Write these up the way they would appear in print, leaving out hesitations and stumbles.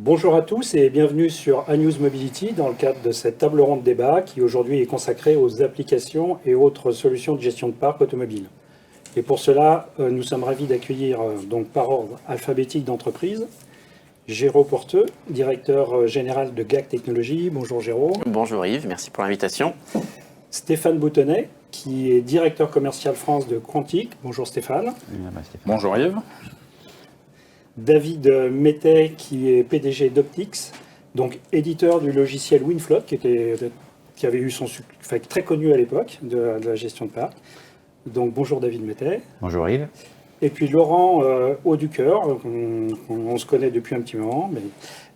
Bonjour à tous et bienvenue sur ANews Mobility dans le cadre de cette table ronde débat qui aujourd'hui est consacrée aux applications et autres solutions de gestion de parc automobile. Et pour cela, nous sommes ravis d'accueillir donc par ordre alphabétique d'entreprise Géraud Porteux, directeur général de GAC Technologies. Bonjour Géraud. Bonjour Yves, merci pour l'invitation. Stéphane Boutonnet, qui est directeur commercial France de Quantic. Bonjour Stéphane. Bonjour Yves. David Mettet, qui est PDG d'Optix, donc éditeur du logiciel WinFloat, qui avait eu son succès très connu à l'époque de la gestion de parc. Donc bonjour David Mettet. Bonjour Yves. Et puis Laurent Auducœur, on se connaît depuis un petit moment, mais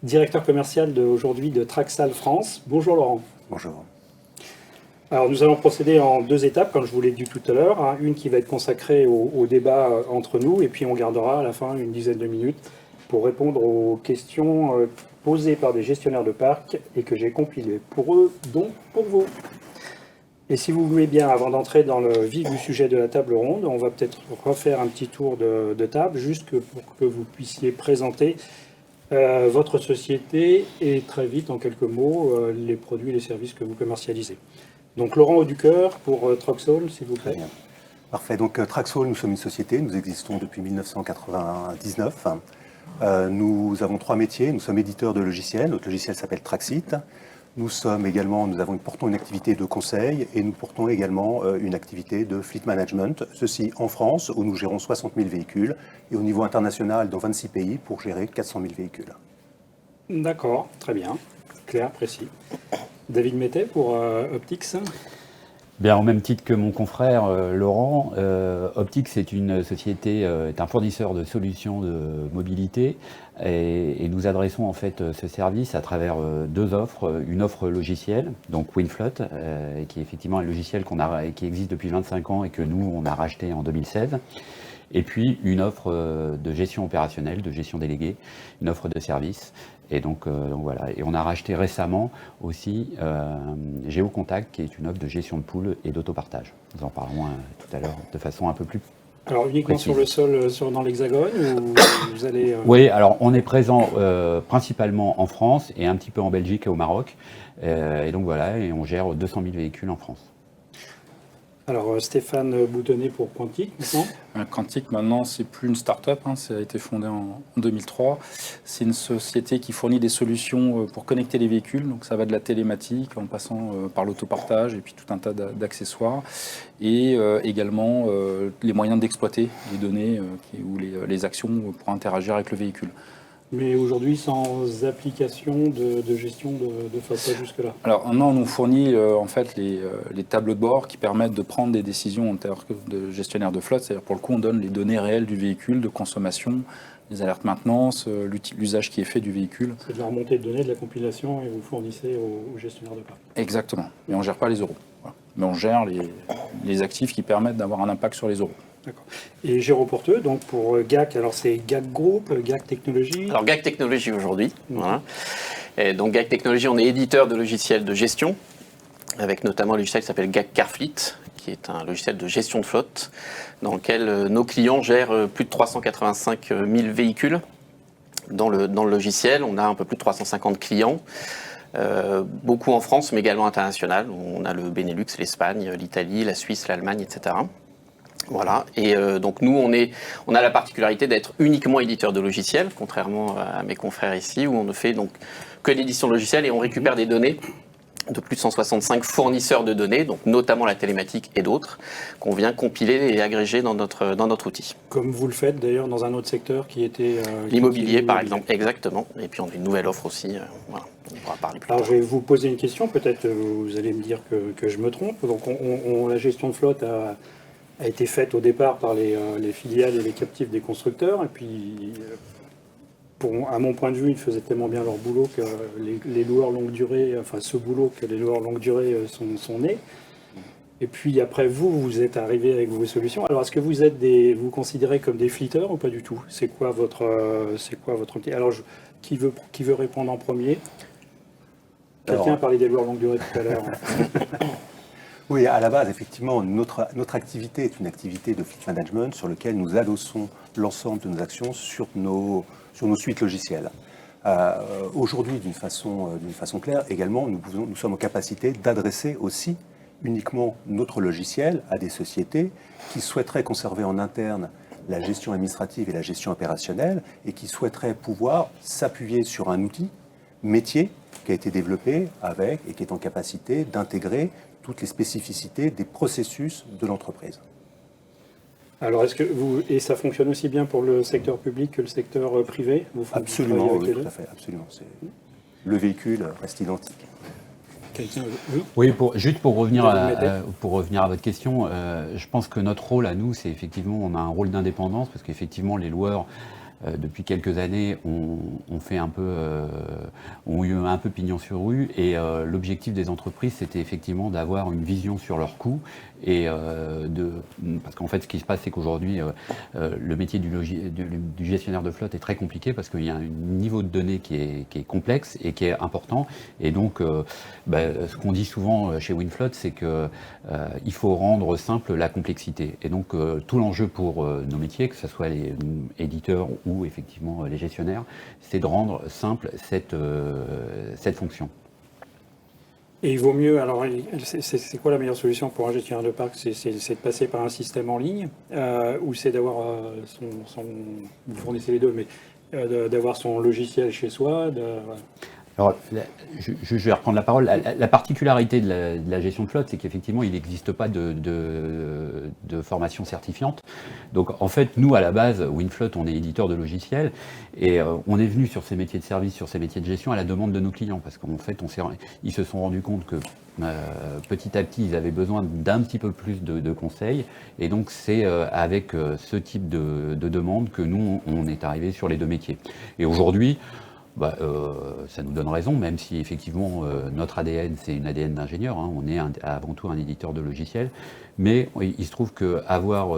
directeur commercial aujourd'hui de Traxal France. Bonjour Laurent. Bonjour. Alors nous allons procéder en deux étapes, comme je vous l'ai dit tout à l'heure. Hein. Une qui va être consacrée au débat entre nous, et puis on gardera à la fin une dizaine de minutes pour répondre aux questions posées par des gestionnaires de parc et que j'ai compilées pour eux, donc pour vous. Et si vous voulez bien, avant d'entrer dans le vif du sujet de la table ronde, on va peut-être refaire un petit tour de table, juste pour que vous puissiez présenter votre société et très vite, en quelques mots, les produits et les services que vous commercialisez. Donc Laurent Auducœur pour Traxall, s'il vous plaît. Parfait. Donc Traxall, nous sommes une société, nous existons depuis 1999. Nous avons trois métiers. Nous sommes éditeurs de logiciels. Notre logiciel s'appelle Traxit. Nous portons une activité de conseil et nous portons également une activité de fleet management. Ceci en France, où nous gérons 60 000 véhicules, et au niveau international, dans 26 pays, pour gérer 400 000 véhicules. D'accord, très bien. Clair, précis. David Mettet pour Optix. Bien, au même titre que mon confrère Laurent, Optix est une société, est un fournisseur de solutions de mobilité et nous adressons en fait ce service à travers deux offres. Une offre logicielle, donc WinFloat, qui est effectivement un logiciel qui existe depuis 25 ans et que nous, on a racheté en 2016. Et puis une offre de gestion opérationnelle, de gestion déléguée, une offre de service. Et donc voilà. Et on a racheté récemment aussi GeoContact, qui est une offre de gestion de pool et d'autopartage. Nous en parlerons tout à l'heure de façon un peu plus Alors uniquement précise. Sur le sol, dans l'Hexagone, ou vous allez... Oui, alors on est présent principalement en France et un petit peu en Belgique et au Maroc. Et donc voilà, et on gère 200 000 véhicules en France. Alors Stéphane Boutonnet pour Quantic, maintenant. Quantic, maintenant, c'est plus une start-up, hein, ça a été fondé en 2003. C'est une société qui fournit des solutions pour connecter les véhicules. Donc ça va de la télématique en passant par l'autopartage et puis tout un tas d'accessoires. Et également les moyens d'exploiter les données ou les actions pour interagir avec le véhicule. Mais aujourd'hui, sans application de gestion de flotte, jusque-là. Alors, maintenant, on nous fournit en fait les tableaux de bord qui permettent de prendre des décisions en termes de gestionnaire de flotte. C'est-à-dire, pour le coup, on donne les données réelles du véhicule, de consommation, les alertes maintenance, l'usage qui est fait du véhicule. C'est de la remontée de données, de la compilation, et vous fournissez aux gestionnaires de parc. Exactement. Mais on ne gère pas les euros. Voilà. Mais on gère les actifs qui permettent d'avoir un impact sur les euros. D'accord. Et Géraud Porteux, donc pour GAC, alors c'est GAC Group, GAC Technologies. Alors GAC Technologies aujourd'hui. Voilà. Et donc GAC Technologies, on est éditeur de logiciels de gestion, avec notamment un logiciel qui s'appelle GAC Carfleet, qui est un logiciel de gestion de flotte, dans lequel nos clients gèrent plus de 385 000 véhicules. Dans le logiciel, on a un peu plus de 350 clients. Beaucoup en France, mais également international. On a le Benelux, l'Espagne, l'Italie, la Suisse, l'Allemagne, etc. Voilà, et donc nous, on a la particularité d'être uniquement éditeur de logiciels, contrairement à mes confrères ici, où on ne fait donc que l'édition de logiciels et on récupère des données de plus de 165 fournisseurs de données, donc notamment la télématique et d'autres, qu'on vient compiler et agréger dans notre outil. Comme vous le faites d'ailleurs dans un autre secteur qui était... l'immobilier par exemple, exactement, et puis on a une nouvelle offre aussi, voilà, on pourra parler plus tard. Alors je vais vous poser une question, peut-être vous allez me dire que je me trompe. Donc la gestion de flotte a été faite au départ par les filiales et les captifs des constructeurs. Et puis, à mon point de vue, ils faisaient tellement bien leur boulot que les loueurs longue durée, enfin ce boulot que les loueurs longue durée sont nés. Et puis après vous êtes arrivé avec vos solutions. Alors est-ce que vous considérez comme des fleeters ou pas du tout? C'est quoi votre Alors qui veut répondre en premier? Quelqu'un a parlé des loueurs longue durée tout à l'heure. Oui, à la base, effectivement, notre activité est une activité de fleet management sur laquelle nous adossons l'ensemble de nos actions sur nos suites logicielles. Aujourd'hui, d'une façon claire, également, nous sommes en capacité d'adresser aussi uniquement notre logiciel à des sociétés qui souhaiteraient conserver en interne la gestion administrative et la gestion opérationnelle et qui souhaiteraient pouvoir s'appuyer sur un outil métier qui a été développé avec et qui est en capacité d'intégrer toutes les spécificités des processus de l'entreprise. Alors, et ça fonctionne aussi bien pour le secteur public que le secteur privé? Absolument, oui, tout à fait, absolument. Le véhicule reste identique. Oui, juste pour revenir à votre question, je pense que notre rôle à nous, c'est effectivement, on a un rôle d'indépendance, parce qu'effectivement, les loueurs, depuis quelques années, ont eu un peu pignon sur rue, et l'objectif des entreprises, c'était effectivement d'avoir une vision sur leurs coûts, parce qu'en fait, ce qui se passe, c'est qu'aujourd'hui, le métier du gestionnaire de flotte est très compliqué, parce qu'il y a un niveau de données qui est complexe et qui est important, et donc, ce qu'on dit souvent chez WinFloat, c'est qu'il faut rendre simple la complexité, et donc tout l'enjeu pour nos métiers, que ce soit les éditeurs ou effectivement les gestionnaires, c'est de rendre simple cette fonction. Et il vaut mieux, alors c'est quoi la meilleure solution pour un gestionnaire de parc? C'est de passer par un système en ligne, ou c'est d'avoir vous fournissez les deux, mais d'avoir son logiciel chez soi Alors, je vais reprendre la parole. La particularité de la gestion de flotte, c'est qu'effectivement, il n'existe pas de formation certifiante. Donc, en fait, nous, à la base, WinFloat, on est éditeur de logiciels, et on est venu sur ces métiers de service, sur ces métiers de gestion, à la demande de nos clients, parce qu'en fait, ils se sont rendus compte que petit à petit, ils avaient besoin d'un petit peu plus de conseils, et donc c'est avec ce type de demande que nous, on est arrivé sur les deux métiers. Et aujourd'hui, ça nous donne raison, même si effectivement notre ADN, c'est une ADN d'ingénieur, hein, on est avant tout un éditeur de logiciels, mais il se trouve qu'avoir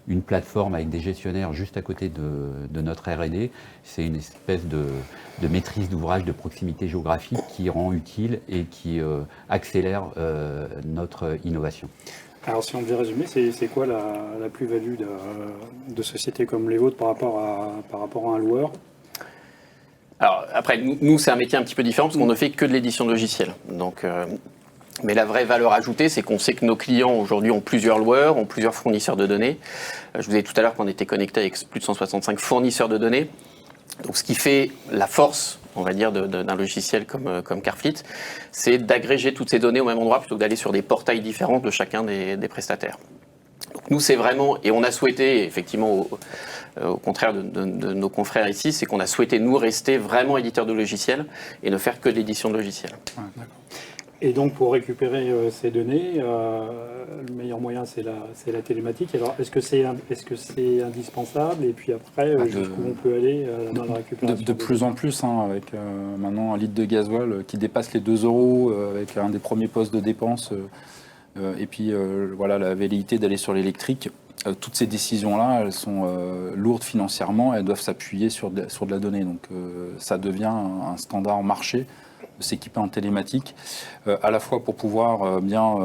une plateforme avec des gestionnaires juste à côté de notre R&D, c'est une espèce de maîtrise d'ouvrage, de proximité géographique qui rend utile et qui accélère notre innovation. Alors, si on devait résumer, c'est quoi la plus-value de sociétés comme les vôtres par rapport à un loueur? Alors après, nous c'est un métier un petit peu différent parce qu'on ne fait que de l'édition de logiciels. Donc, mais la vraie valeur ajoutée, c'est qu'on sait que nos clients aujourd'hui ont plusieurs loueurs, ont plusieurs fournisseurs de données. Je vous ai dit tout à l'heure qu'on était connecté avec plus de 165 fournisseurs de données. Donc ce qui fait la force, on va dire, d'un logiciel comme Carfleet, c'est d'agréger toutes ces données au même endroit plutôt que d'aller sur des portails différents de chacun des prestataires. Donc nous, c'est vraiment, et on a souhaité, effectivement, au contraire de nos confrères ici, c'est qu'on a souhaité, nous, rester vraiment éditeur de logiciels et ne faire que de l'édition de logiciels. Ouais, d'accord. Et donc, pour récupérer ces données, le meilleur moyen, c'est la télématique. Alors, est-ce que c'est indispensable? Et puis après, jusqu'où on peut aller dans la récupération de plus en plus, hein, avec maintenant un litre de gasoil qui dépasse les 2 €, avec un des premiers postes de dépenses, et puis voilà, la velléité d'aller sur l'électrique. Toutes ces décisions-là, elles sont lourdes financièrement, elles doivent s'appuyer sur de la donnée. Donc ça devient un standard marché de s'équiper en télématique, à la fois pour pouvoir bien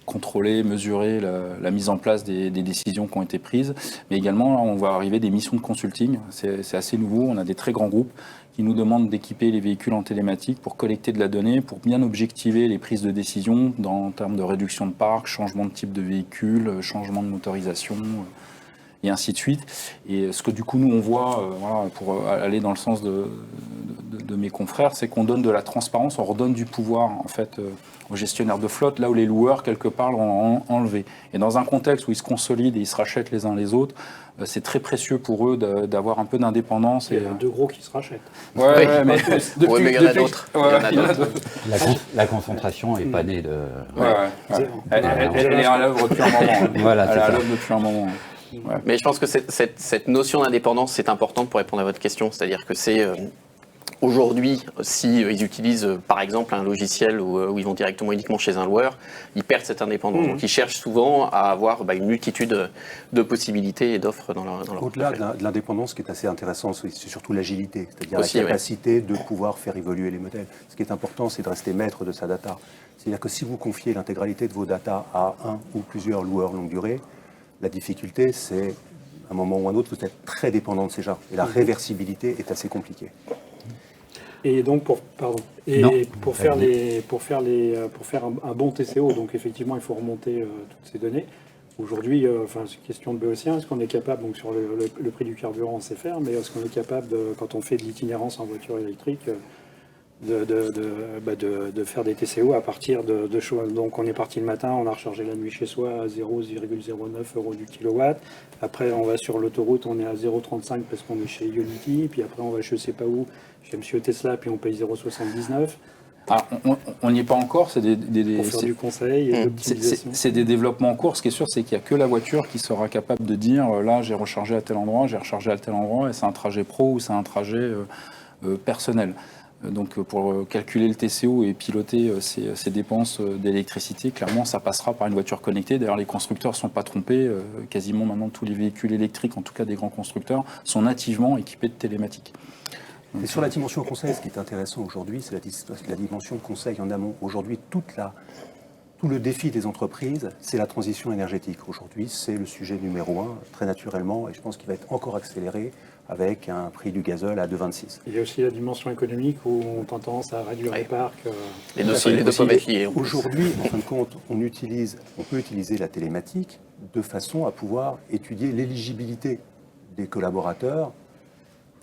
contrôler, mesurer la mise en place des décisions qui ont été prises, mais également on va arriver des missions de consulting. C'est assez nouveau, on a des très grands groupes qui nous demandent d'équiper les véhicules en télématique pour collecter de la donnée, pour bien objectiver les prises de décision en termes de réduction de parc, changement de type de véhicule, changement de motorisation, et ainsi de suite. Et ce que du coup nous on voit, voilà, pour aller dans le sens de mes confrères, c'est qu'on donne de la transparence, on redonne du pouvoir en fait aux gestionnaires de flotte, là où les loueurs quelque part l'ont enlevé. Et dans un contexte où ils se consolident et ils se rachètent les uns les autres, c'est très précieux pour eux d'avoir un peu d'indépendance. Il y a deux gros qui se rachètent. Ouais, mais il y en a d'autres. La concentration n'est pas née de... Elle est à l'œuvre depuis un moment. Voilà, elle est à l'œuvre depuis un moment. Ouais. Mais je pense que cette notion d'indépendance, c'est importante pour répondre à votre question. C'est-à-dire que c'est... Aujourd'hui, si ils utilisent par exemple un logiciel où ils vont directement uniquement chez un loueur, ils perdent cette indépendance. Donc ils cherchent souvent à avoir une multitude de possibilités et d'offres dans leur Au-delà de l'indépendance, ce qui est assez intéressant, c'est surtout l'agilité, c'est-à-dire la capacité de pouvoir faire évoluer les modèles. Ce qui est important, c'est de rester maître de sa data. C'est-à-dire que si vous confiez l'intégralité de vos data à un ou plusieurs loueurs longue durée, la difficulté, c'est à un moment ou un autre, vous êtes très dépendant de ces gens. Et la réversibilité est assez compliquée. Et donc pour faire un bon TCO, donc effectivement il faut remonter toutes ces données. Aujourd'hui, c'est une question de béotien, est-ce qu'on est capable, donc sur le prix du carburant on sait faire, mais est-ce qu'on est capable, quand on fait de l'itinérance en voiture électrique, de faire des TCO à partir de choix. Donc on est parti le matin, on a rechargé la nuit chez soi à 0,09 € du kilowatt. Après on va sur l'autoroute, on est à 0,35 parce qu'on est chez Ionity. Puis après on va je sais pas où, chez Monsieur Tesla, puis on paye 0,79. Ah, on n'y est pas encore, c'est pour faire du conseil et l'optimisation. C'est des développements en cours. Ce qui est sûr, c'est qu'il n'y a que la voiture qui sera capable de dire là j'ai rechargé à tel endroit, j'ai rechargé à tel endroit, et c'est un trajet pro ou c'est un trajet personnel. Donc pour calculer le TCO et piloter ces dépenses d'électricité, clairement ça passera par une voiture connectée. D'ailleurs les constructeurs ne sont pas trompés, quasiment maintenant tous les véhicules électriques, en tout cas des grands constructeurs, sont nativement équipés de télématique. Et sur la dimension conseil, ce qui est intéressant aujourd'hui, c'est la dimension conseil en amont. Aujourd'hui, tout le défi des entreprises, c'est la transition énergétique. Aujourd'hui, c'est le sujet numéro 1, très naturellement, et je pense qu'il va être encore accéléré avec un prix du gazole à 2,26. Il y a aussi la dimension économique où on tend tendance à réduire les parcs. Les dossiers. Aujourd'hui, en fin de compte, on peut utiliser la télématique de façon à pouvoir étudier l'éligibilité des collaborateurs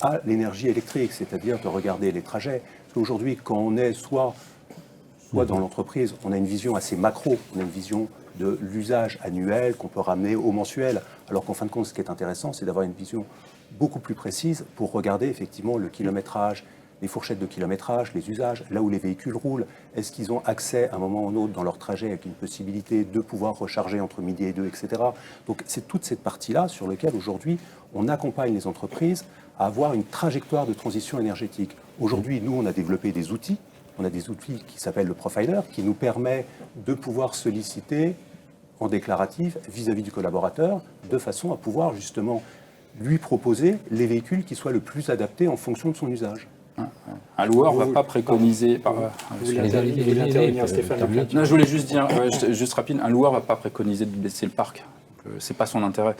à l'énergie électrique, c'est-à-dire de regarder les trajets. Parce qu'aujourd'hui, quand on est soit dans l'entreprise, on a une vision assez macro, on a une vision de l'usage annuel qu'on peut ramener au mensuel, alors qu'en fin de compte, ce qui est intéressant, c'est d'avoir une vision beaucoup plus précise pour regarder effectivement le kilométrage, les fourchettes de kilométrage, les usages, là où les véhicules roulent. Est-ce qu'ils ont accès à un moment ou un autre dans leur trajet avec une possibilité de pouvoir recharger entre midi et 2, etc. Donc c'est toute cette partie-là sur laquelle aujourd'hui on accompagne les entreprises à avoir une trajectoire de transition énergétique. Aujourd'hui, nous, on a développé des outils. On a des outils qui s'appellent le Profiler, qui nous permet de pouvoir solliciter en déclaratif vis-à-vis du collaborateur, de façon à pouvoir justement lui proposer les véhicules qui soient le plus adaptés en fonction de son usage. Un loueur ne va pas préconiser... Stéphane. Non, je voulais juste dire, juste rapide, un loueur ne va pas préconiser de baisser le parc. Ce n'est pas son intérêt.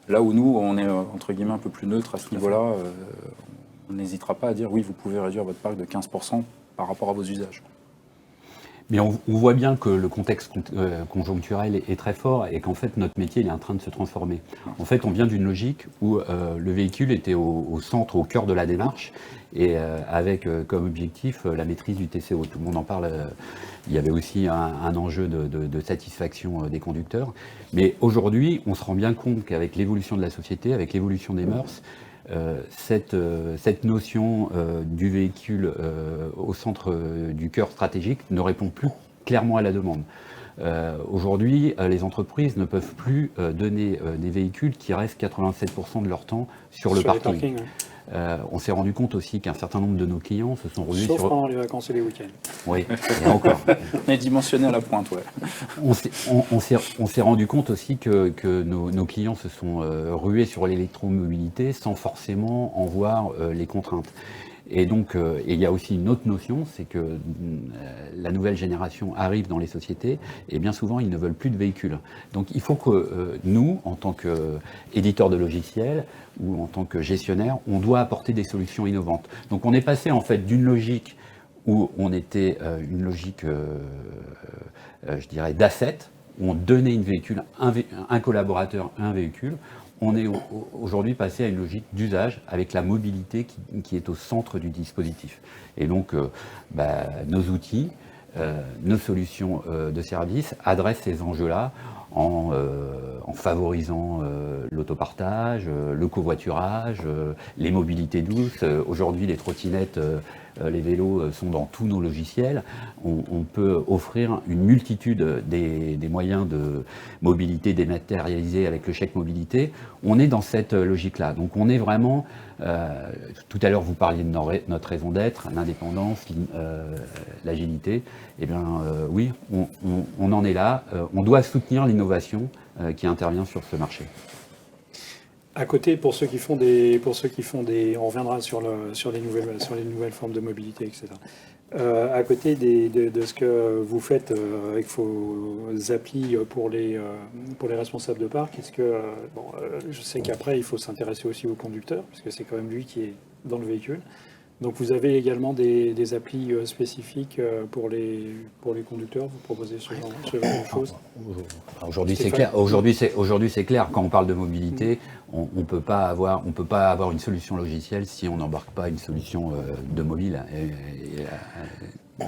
Là où nous, on est entre guillemets un peu plus neutre à ce niveau-là, on n'hésitera pas à dire oui, vous pouvez réduire votre parc de 15% par rapport à vos usages. Mais on voit bien que le contexte conjoncturel est très fort et qu'en fait notre métier il est en train de se transformer. En fait, on vient d'une logique où le véhicule était au centre, au cœur de la démarche et avec comme objectif la maîtrise du TCO. Tout le monde en parle. Il y avait aussi un enjeu de satisfaction des conducteurs. Mais aujourd'hui, on se rend bien compte qu'avec l'évolution de la société, avec l'évolution des mœurs, cette notion du véhicule au centre du cœur stratégique ne répond plus clairement à la demande. Aujourd'hui, les entreprises ne peuvent plus donner des véhicules qui restent 87% de leur temps sur le parking. On s'est rendu compte aussi qu'un certain nombre de nos clients se sont rués sur... pendant les vacances et les week-ends. Oui, et encore. On est dimensionné à la pointe, ouais. On s'est rendu compte aussi que nos clients se sont rués sur l'électromobilité sans forcément en voir les contraintes. Et donc, il y a aussi une autre notion, c'est que la nouvelle génération arrive dans les sociétés et bien souvent, ils ne veulent plus de véhicules. Donc, il faut que nous, en tant qu'éditeurs de logiciels ou en tant que gestionnaire, on doit apporter des solutions innovantes. Donc, on est passé en fait d'une logique où on était une logique, je dirais, d'asset, où on donnait un collaborateur, un véhicule. On est aujourd'hui passé à une logique d'usage avec la mobilité qui est au centre du dispositif. Et donc, nos outils, nos solutions de service adressent ces enjeux-là en favorisant l'autopartage, le covoiturage, les mobilités douces. Aujourd'hui, les trottinettes, les vélos sont dans tous nos logiciels. On peut offrir une multitude des moyens de mobilité dématérialisés avec le chèque mobilité. On est dans cette logique-là. Donc on est vraiment... tout à l'heure, vous parliez de notre raison d'être, l'indépendance, l'agilité. Eh bien, oui, on en est là. On doit soutenir l'innovation qui intervient sur ce marché. À côté, pour ceux qui font on reviendra sur les nouvelles formes de mobilité, etc. À côté de ce que vous faites avec vos applis pour les responsables de parc, je sais qu'après il faut s'intéresser aussi au conducteur, parce que c'est quand même lui qui est dans le véhicule. Donc vous avez également des applis spécifiques pour les conducteurs, vous proposez ce genre de choses? Aujourd'hui, c'est clair. Aujourd'hui, c'est clair. Quand on parle de mobilité, on peut pas avoir une solution logicielle si on n'embarque pas une solution de mobile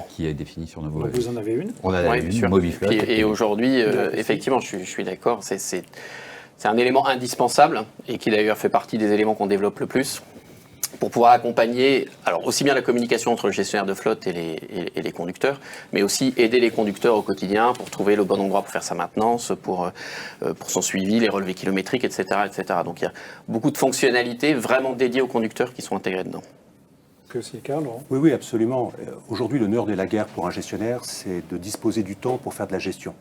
qui est définie sur nos Donc vous en avez une? On en a une, Mobiflotte. Et aujourd'hui, effectivement, je suis d'accord, c'est un élément indispensable et qui d'ailleurs fait partie des éléments qu'on développe le plus, pour pouvoir accompagner, alors aussi bien la communication entre le gestionnaire de flotte et les conducteurs, mais aussi aider les conducteurs au quotidien pour trouver le bon endroit pour faire sa maintenance, pour son suivi, les relevés kilométriques, etc., etc. Donc il y a beaucoup de fonctionnalités vraiment dédiées aux conducteurs qui sont intégrées dedans. Que c'est le cas, Laurent? Oui, oui, absolument. Aujourd'hui, le nerf de la guerre pour un gestionnaire, c'est de disposer du temps pour faire de la gestion.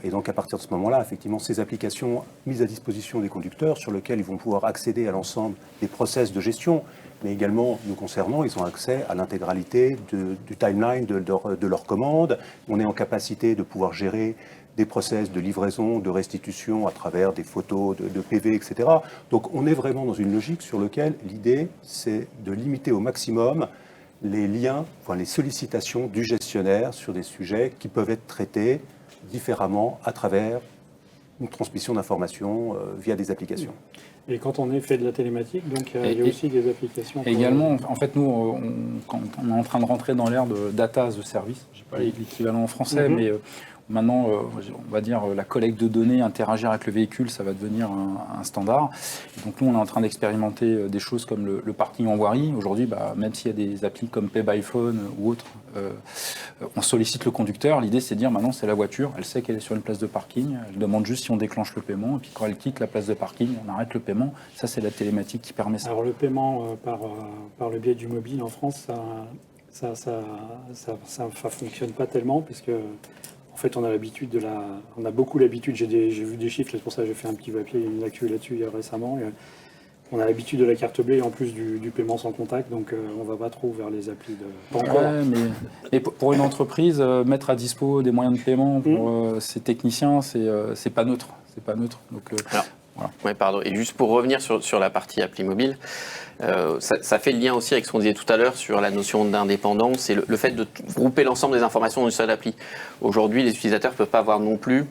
Et donc à partir de ce moment-là, effectivement, ces applications mises à disposition des conducteurs sur lesquelles ils vont pouvoir accéder à l'ensemble des process de gestion, mais également nous concernant, ils ont accès à l'intégralité du timeline de leur commande. On est en capacité de pouvoir gérer des process de livraison, de restitution à travers des photos de PV, etc. Donc on est vraiment dans une logique sur laquelle l'idée, c'est de limiter au maximum les liens, enfin les sollicitations du gestionnaire sur des sujets qui peuvent être traités différemment à travers une transmission d'informations via des applications. Et quand on fait de la télématique, donc il y a aussi des applications. Également, en fait, nous, quand on est en train de rentrer dans l'ère de data as a service, je n'ai pas l'équivalent en français, mais maintenant, on va dire la collecte de données, interagir avec le véhicule, ça va devenir un standard. Et donc nous, on est en train d'expérimenter des choses comme le parking en voirie. Aujourd'hui, même s'il y a des applis comme Pay by Phone ou autres, on sollicite le conducteur. L'idée, c'est de dire maintenant, c'est la voiture, elle sait qu'elle est sur une place de parking, elle demande juste si on déclenche le paiement, et puis quand elle quitte la place de parking, on arrête le paiement. Ça, c'est la télématique qui permet ça. Alors le paiement par le biais du mobile en France, ça fonctionne pas tellement, parce que en fait, on a beaucoup l'habitude, j'ai vu des chiffres, c'est pour ça que j'ai fait un petit papier, une actu là-dessus récemment. On a l'habitude de la carte bleue et en plus du paiement sans contact, donc on va pas trop vers les applis de... Ouais, mais pour une entreprise, mettre à dispo des moyens de paiement pour ses techniciens, c'est pas neutre. C'est pas neutre. Donc, voilà. Ouais, pardon. Et juste pour revenir sur la partie appli mobile, ça fait le lien aussi avec ce qu'on disait tout à l'heure sur la notion d'indépendance et le fait de grouper l'ensemble des informations dans une seule appli. Aujourd'hui, les utilisateurs ne peuvent pas avoir non plus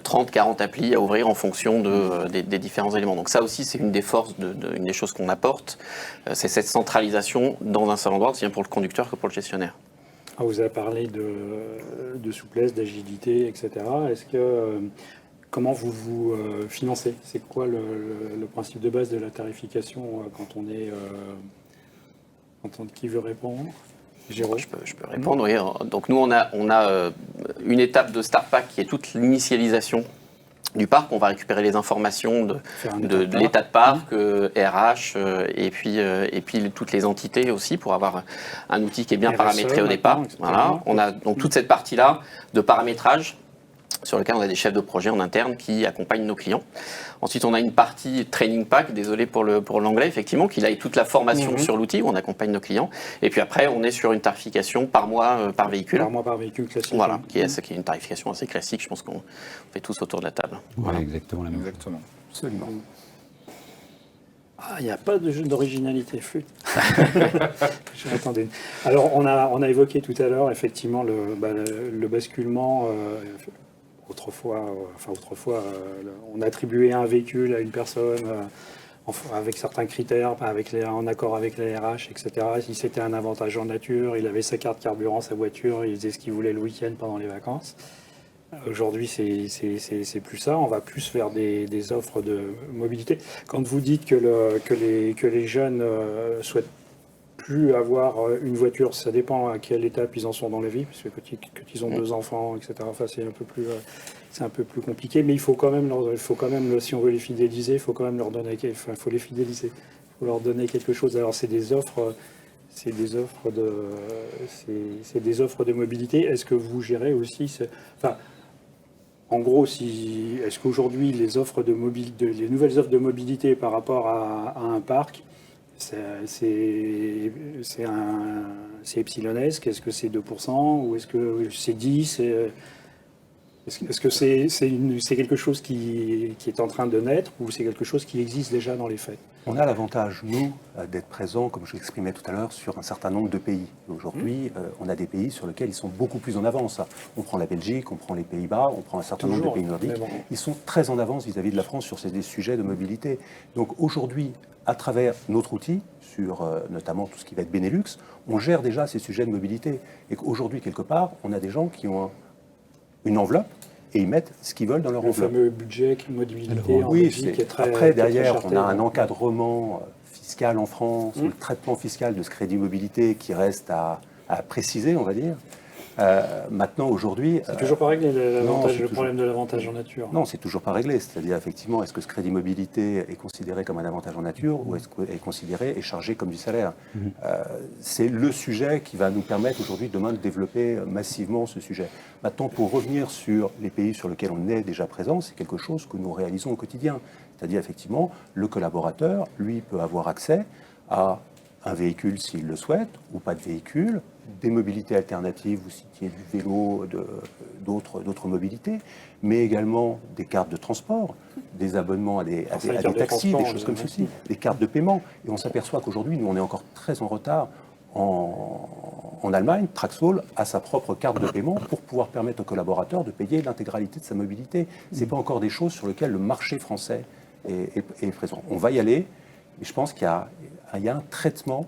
30, 40 applis à ouvrir en fonction des différents éléments. Donc ça aussi, c'est une des forces, une des choses qu'on apporte, c'est cette centralisation dans un seul endroit, aussi bien pour le conducteur que pour le gestionnaire. Vous avez parlé de souplesse, d'agilité, etc. Est-ce que... Comment vous financez? C'est quoi le principe de base de la tarification quand on est... qui veut répondre? Jérôme? Je peux répondre, oui. Donc nous, on a une étape de Start Pack qui est toute l'initialisation du parc. On va récupérer les informations de l'état de parc, RH, et puis toutes les entités aussi, pour avoir un outil qui est bien paramétré au départ. Voilà. On a donc toute cette partie-là de paramétrage, sur lequel on a des chefs de projet en interne qui accompagnent nos clients. Ensuite, on a une partie training pack, désolé pour l'anglais, effectivement, qui a toute la formation sur l'outil où on accompagne nos clients. Et puis après, on est sur une tarification par mois, par véhicule. Par mois, par véhicule classique. Voilà, qui est une tarification assez classique, je pense qu'on fait tous autour de la table. Voilà, exactement la même. Exactement. Absolument. Il n'y a pas de jeu d'originalité, flûte. Attendez. Alors, on a évoqué tout à l'heure, effectivement, le basculement... Autrefois, on attribuait un véhicule à une personne avec certains critères, en accord avec la RH, etc. Si c'était un avantage en nature, il avait sa carte carburant, sa voiture, il faisait ce qu'il voulait le week-end pendant les vacances. Aujourd'hui, c'est plus ça. On va plus vers des offres de mobilité. Quand vous dites que les jeunes souhaitent plus avoir une voiture, ça dépend à quelle étape ils en sont dans la vie, parce que quand ils ont 2 enfants, etc., enfin, c'est un peu plus compliqué, mais il faut quand même, si on veut les fidéliser, il faut quand même leur donner, faut les fidéliser, il faut leur donner quelque chose. Alors c'est des offres de mobilité. Est-ce que vous gérez aussi, En gros, est-ce qu'aujourd'hui, les nouvelles offres de mobilité par rapport à un parc, c'est epsilonesque? Est-ce que c'est 2% ou est-ce que c'est 10? Est-ce que c'est quelque chose qui est en train de naître ou c'est quelque chose qui existe déjà dans les faits? On a l'avantage, nous, d'être présents, comme je l'exprimais tout à l'heure, sur un certain nombre de pays. Aujourd'hui, on a des pays sur lesquels ils sont beaucoup plus en avance. On prend la Belgique, on prend les Pays-Bas, on prend un certain nombre de pays nordiques. Bon. Ils sont très en avance vis-à-vis de la France sur ces sujets de mobilité. Donc aujourd'hui, à travers notre outil, sur notamment tout ce qui va être Benelux, on gère déjà ces sujets de mobilité. Et qu'aujourd'hui, quelque part, on a des gens qui ont une enveloppe et ils mettent ce qu'ils veulent dans leur enveloppe. Le fameux budget mobilité en Oui, Belgique est très... après, qui est très derrière, charté, on a un encadrement fiscal en France, le traitement fiscal de ce crédit mobilité qui reste à préciser, on va dire. Maintenant, aujourd'hui... C'est toujours pas réglé le toujours- problème de l'avantage en nature. Non, c'est toujours pas réglé. C'est-à-dire, effectivement, est-ce que ce crédit mobilité est considéré comme un avantage en nature ou est-ce qu'il est considéré et chargé comme du salaire? C'est le sujet qui va nous permettre aujourd'hui, demain, de développer massivement ce sujet. Maintenant, pour revenir sur les pays sur lesquels on est déjà présent, c'est quelque chose que nous réalisons au quotidien. C'est-à-dire, effectivement, le collaborateur, lui, peut avoir accès à un véhicule s'il le souhaite, ou pas de véhicule, des mobilités alternatives, vous citiez du vélo, d'autres mobilités, mais également des cartes de transport, des abonnements à des taxis, des choses comme ceci, des cartes de paiement. Et on s'aperçoit qu'aujourd'hui, nous, on est encore très en retard. En Allemagne, Traxol a sa propre carte de paiement pour pouvoir permettre aux collaborateurs de payer l'intégralité de sa mobilité. Ce n'est pas encore des choses sur lesquelles le marché français est présent. On va y aller, mais je pense qu'il y a un traitement,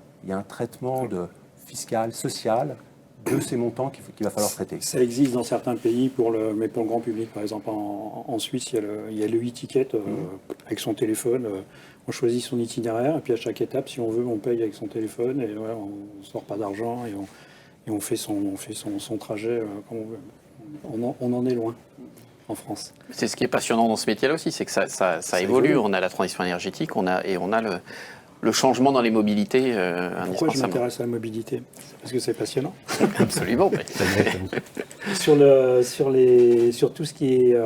fiscal, social, de ces montants qu'il va falloir traiter. Ça existe dans certains pays, mais pour le grand public. Par exemple, en Suisse, il y a le e-ticket avec son téléphone. On choisit son itinéraire et puis à chaque étape, si on veut, on paye avec son téléphone et voilà, on ne sort pas d'argent et on fait son trajet comme on veut. On en est loin en France. C'est ce qui est passionnant dans ce métier-là aussi, c'est que ça évolue. On a la transition énergétique, on a le changement dans les mobilités Pourquoi je indispensable. m'intéresse à la mobilité? Parce que c'est passionnant. Absolument. mais- Sur tout ce qui est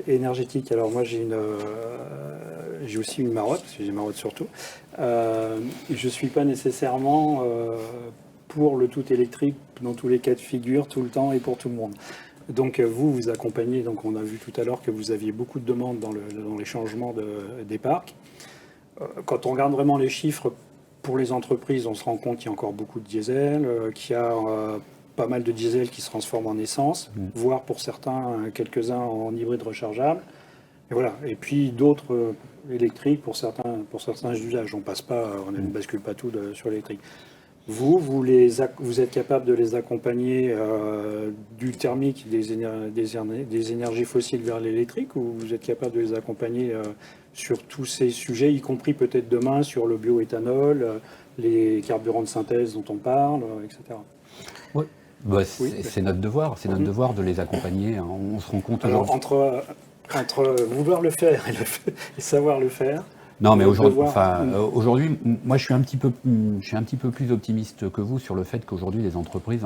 énergétique, alors moi j'ai aussi une marotte, parce que j'ai marotte surtout. Je ne suis pas nécessairement pour le tout électrique dans tous les cas de figure, tout le temps et pour tout le monde. Donc vous accompagnez, donc on a vu tout à l'heure que vous aviez beaucoup de demandes dans les changements des parcs. Quand on regarde vraiment les chiffres pour les entreprises, on se rend compte qu'il y a encore beaucoup de diesel, qu'il y a pas mal de diesel qui se transforme en essence, voire pour certains, quelques-uns en hybride rechargeable. Et voilà. Et puis d'autres électriques pour certains usages. On ne bascule pas tout sur l'électrique. Vous êtes capable de les accompagner du thermique des énergies fossiles vers l'électrique, ou vous êtes capable de les accompagner sur tous ces sujets, y compris peut-être demain sur le bioéthanol, les carburants de synthèse dont on parle, etc. Ouais. C'est notre devoir, devoir de les accompagner. On se rend compte Alors, aujourd'hui. entre vouloir le faire et savoir le faire. Non, mais aujourd'hui, moi, je suis un petit peu plus optimiste que vous sur le fait qu'aujourd'hui, les entreprises,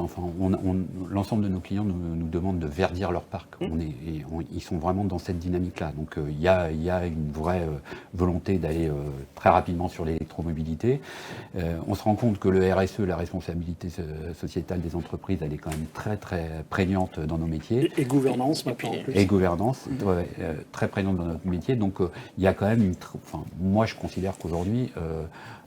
l'ensemble de nos clients nous demandent de verdir leur parc. Ils sont vraiment dans cette dynamique-là. Donc, il y a une vraie volonté d'aller très rapidement sur l'électromobilité. On se rend compte que le RSE, la responsabilité sociétale des entreprises, elle est quand même très, très prégnante dans nos métiers. Et gouvernance, maintenant, en plus. Et gouvernance, très prégnante dans notre métier. Donc, il y a quand même moi, je considère qu'aujourd'hui,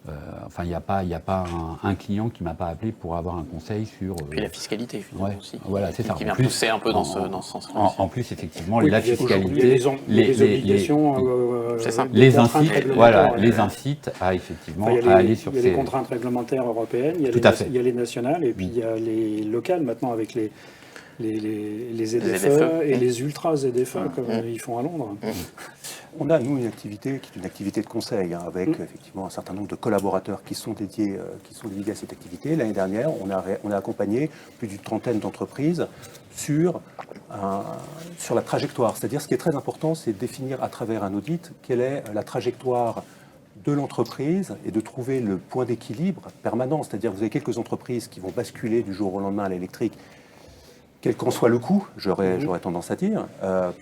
il n'y a pas un client qui ne m'a pas appelé pour avoir un conseil sur... Puis la fiscalité, finalement, aussi. Voilà, c'est ça. Qui vient pousser un peu dans ce sens-là. En plus, effectivement, Oui, la il y a fiscalité... les obligations... c'est ça. Les incite à, effectivement, à aller sur ces... Il y a les contraintes réglementaires européennes, il y a les nationales, et puis il y a les locales, maintenant, avec les ZFE et les ultra ZFE, comme ils font à Londres. On a, nous, une activité qui est une activité de conseil, avec effectivement un certain nombre de collaborateurs qui sont dédiés à cette activité. L'année dernière, on a accompagné plus d'une trentaine d'entreprises sur la trajectoire. C'est-à-dire, ce qui est très important, c'est de définir à travers un audit quelle est la trajectoire de l'entreprise et de trouver le point d'équilibre permanent. C'est-à-dire, vous avez quelques entreprises qui vont basculer du jour au lendemain à l'électrique. quel qu'en soit le coût, j'aurais tendance à dire,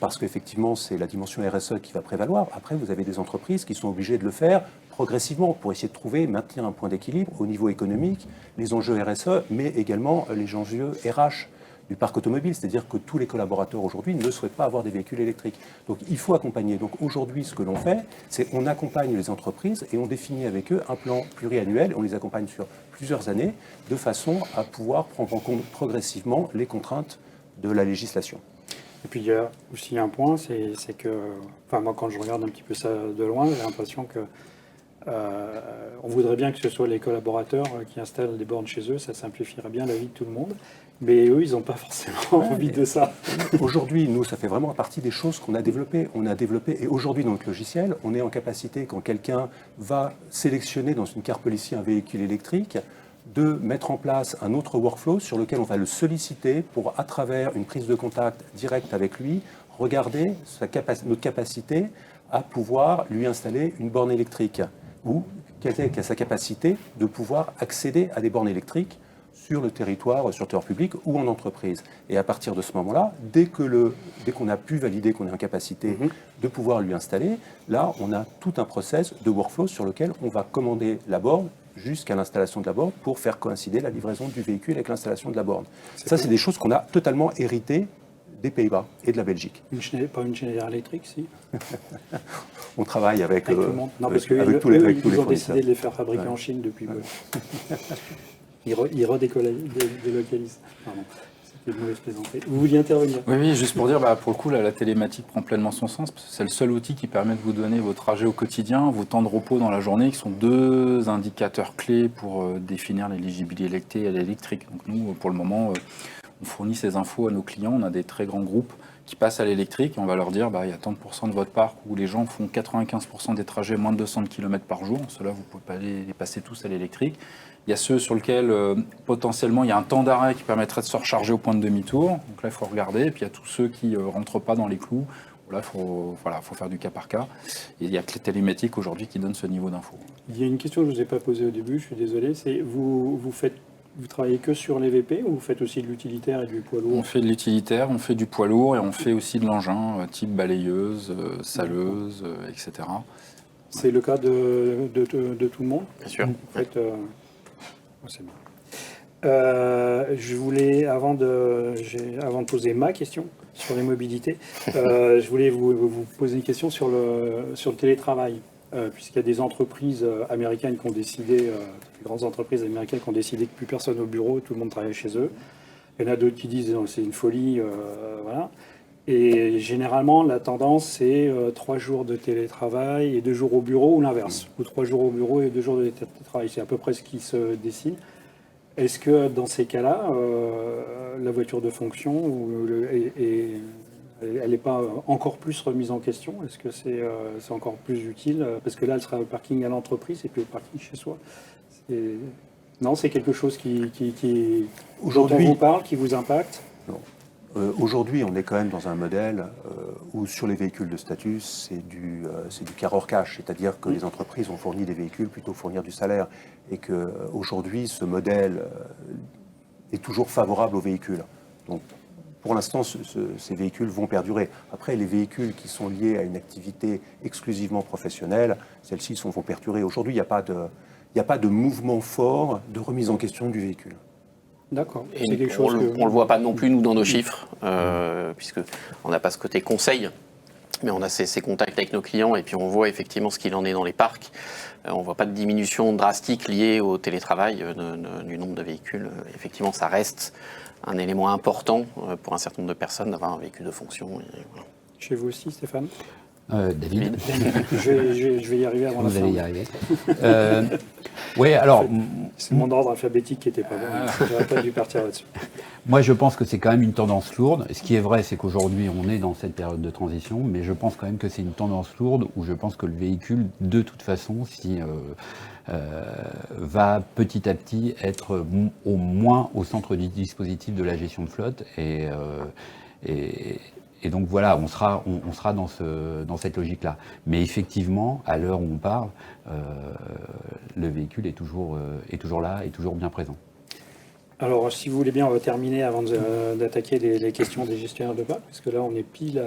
parce qu'effectivement, c'est la dimension RSE qui va prévaloir. Après, vous avez des entreprises qui sont obligées de le faire progressivement pour essayer de trouver, maintenir un point d'équilibre au niveau économique, les enjeux RSE, mais également les enjeux RH du parc automobile, c'est-à-dire que tous les collaborateurs aujourd'hui ne souhaitent pas avoir des véhicules électriques. Donc il faut accompagner. Donc aujourd'hui, ce que l'on fait, c'est on accompagne les entreprises et on définit avec eux un plan pluriannuel. On les accompagne sur plusieurs années de façon à pouvoir prendre en compte progressivement les contraintes de la législation. Et puis il y a aussi un point, c'est que, enfin moi quand je regarde un petit peu ça de loin, j'ai l'impression que on voudrait bien que ce soit les collaborateurs qui installent des bornes chez eux, ça simplifierait bien la vie de tout le monde. Mais eux, ils n'ont pas forcément envie de ça. Aujourd'hui, nous, ça fait vraiment partie des choses qu'on a développées. On a développé, et aujourd'hui, dans notre logiciel, on est en capacité, quand quelqu'un va sélectionner dans une carte policier un véhicule électrique, de mettre en place un autre workflow sur lequel on va le solliciter pour, à travers une prise de contact directe avec lui, regarder notre capacité à pouvoir lui installer une borne électrique ou quelle est sa capacité de pouvoir accéder à des bornes électriques sur le territoire public ou en entreprise. Et à partir de ce moment-là, dès qu'on a pu valider qu'on est en capacité de pouvoir lui installer, là, on a tout un process de workflow sur lequel on va commander la borne jusqu'à l'installation de la borne pour faire coïncider la livraison du véhicule avec l'installation de la borne. Ça, c'est des choses qu'on a totalement héritées des Pays-Bas et de la Belgique. Pas une Schneider électrique, si. On travaille avec tout le monde. Non, parce avec tous les ils ont fournisseurs. décidé de les faire fabriquer en Chine depuis peu. Ils redélocalisent. Pardon, c'était une mauvaise plaisanterie. Vous vouliez intervenir? Oui, juste pour dire, pour le coup, la télématique prend pleinement son sens, parce que c'est le seul outil qui permet de vous donner vos trajets au quotidien, vos temps de repos dans la journée, qui sont deux indicateurs clés pour définir l'éligibilité à l'électrique. Donc nous, pour le moment, on fournit ces infos à nos clients. On a des très grands groupes qui passent à l'électrique et on va leur dire il y a tant de pourcents de votre parc où les gens font 95% des trajets moins de 200 km par jour. Ceux-là, vous ne pouvez pas les passer tous à l'électrique. Il y a ceux sur lesquels potentiellement il y a un temps d'arrêt qui permettrait de se recharger au point de demi-tour. Donc là, il faut regarder. Et puis il y a tous ceux qui ne rentrent pas dans les clous. Là, il faut faire du cas par cas. Et il y a que les télémétiques aujourd'hui qui donnent ce niveau d'info. Il y a une question que je ne vous ai pas posée au début, je suis désolé. C'est vous travaillez que sur les VP ou vous faites aussi de l'utilitaire et du poids lourd? On fait de l'utilitaire, on fait du poids lourd et on fait aussi de l'engin, type balayeuse, saleuse, etc. C'est le cas de tout le monde? Bien sûr. En fait, c'est bien. Je voulais, avant de poser ma question sur les mobilités, je voulais vous poser une question sur le télétravail. Puisqu'il y a des entreprises américaines qui ont décidé, des grandes entreprises américaines qui ont décidé que plus personne au bureau, tout le monde travaille chez eux. Il y en a d'autres qui disent c'est une folie, voilà. Et généralement, la tendance, c'est 3 jours de télétravail et 2 jours au bureau, ou l'inverse, ou 3 jours au bureau et 2 jours de télétravail. C'est à peu près ce qui se dessine. Est-ce que dans ces cas-là, la voiture de fonction elle n'est pas encore plus remise en question? Est-ce que c'est encore plus utile? Parce que là, elle sera au parking à l'entreprise et puis au parking chez soi. Non, c'est quelque chose qui aujourd'hui, dont on vous parle, qui vous impacte? Non. Aujourd'hui, on est quand même dans un modèle où sur les véhicules de statut, c'est du car hors cash, c'est-à-dire que les entreprises ont fourni des véhicules plutôt fournir du salaire, et qu'aujourd'hui, ce modèle est toujours favorable aux véhicules. Donc, pour l'instant, ces véhicules vont perdurer. Après, les véhicules qui sont liés à une activité exclusivement professionnelle, celles-ci vont perdurer. Aujourd'hui, il n'y a pas de mouvement fort de remise en question du véhicule. D'accord. On ne le voit pas non plus, nous, dans nos chiffres, puisqu'on n'a pas ce côté conseil, mais on a ces contacts avec nos clients et puis on voit effectivement ce qu'il en est dans les parcs. On ne voit pas de diminution drastique liée au télétravail du nombre de véhicules. Effectivement, ça reste un élément important pour un certain nombre de personnes d'avoir un véhicule de fonction. Et voilà. Chez vous aussi, Stéphane? David. Je vais y arriver avant la fin. Vous allez y arriver. Oui, alors... C'est mon ordre alphabétique qui n'était pas bon. J'aurais pas dû partir là-dessus. Moi, je pense que c'est quand même une tendance lourde. Ce qui est vrai, c'est qu'aujourd'hui, on est dans cette période de transition, mais je pense quand même que c'est une tendance lourde où je pense que le véhicule, de toute façon, va petit à petit être au moins au centre du dispositif de la gestion de flotte. Et donc voilà, on sera dans cette logique-là. Mais effectivement, à l'heure où on parle, le véhicule est toujours là et toujours bien présent. Alors, si vous voulez bien, on va terminer avant d'attaquer les questions des gestionnaires de parc, parce que là, on est pile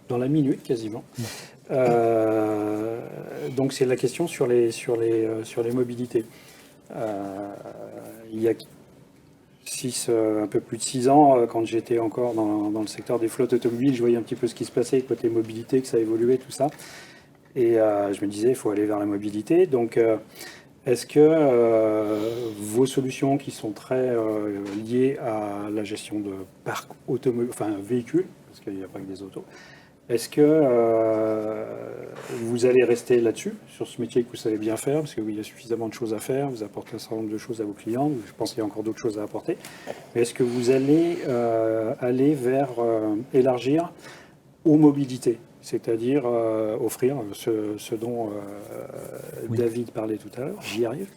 dans la minute quasiment. Donc, c'est la question sur les mobilités. Il y a un peu plus de 6 ans, quand j'étais encore dans le secteur des flottes automobiles, je voyais un petit peu ce qui se passait côté mobilité, que ça évoluait, tout ça. Et je me disais, il faut aller vers la mobilité. Donc, est-ce que vos solutions qui sont très liées à la gestion de parc automobile, enfin véhicules, parce qu'il n'y a pas que des autos, est-ce que vous allez rester là-dessus, sur ce métier que vous savez bien faire, parce qu'il y a suffisamment de choses à faire, vous apportez un certain nombre de choses à vos clients, je pense qu'il y a encore d'autres choses à apporter, mais est-ce que vous allez aller vers élargir aux mobilités, c'est-à-dire offrir ce dont David parlait tout à l'heure, j'y arrive,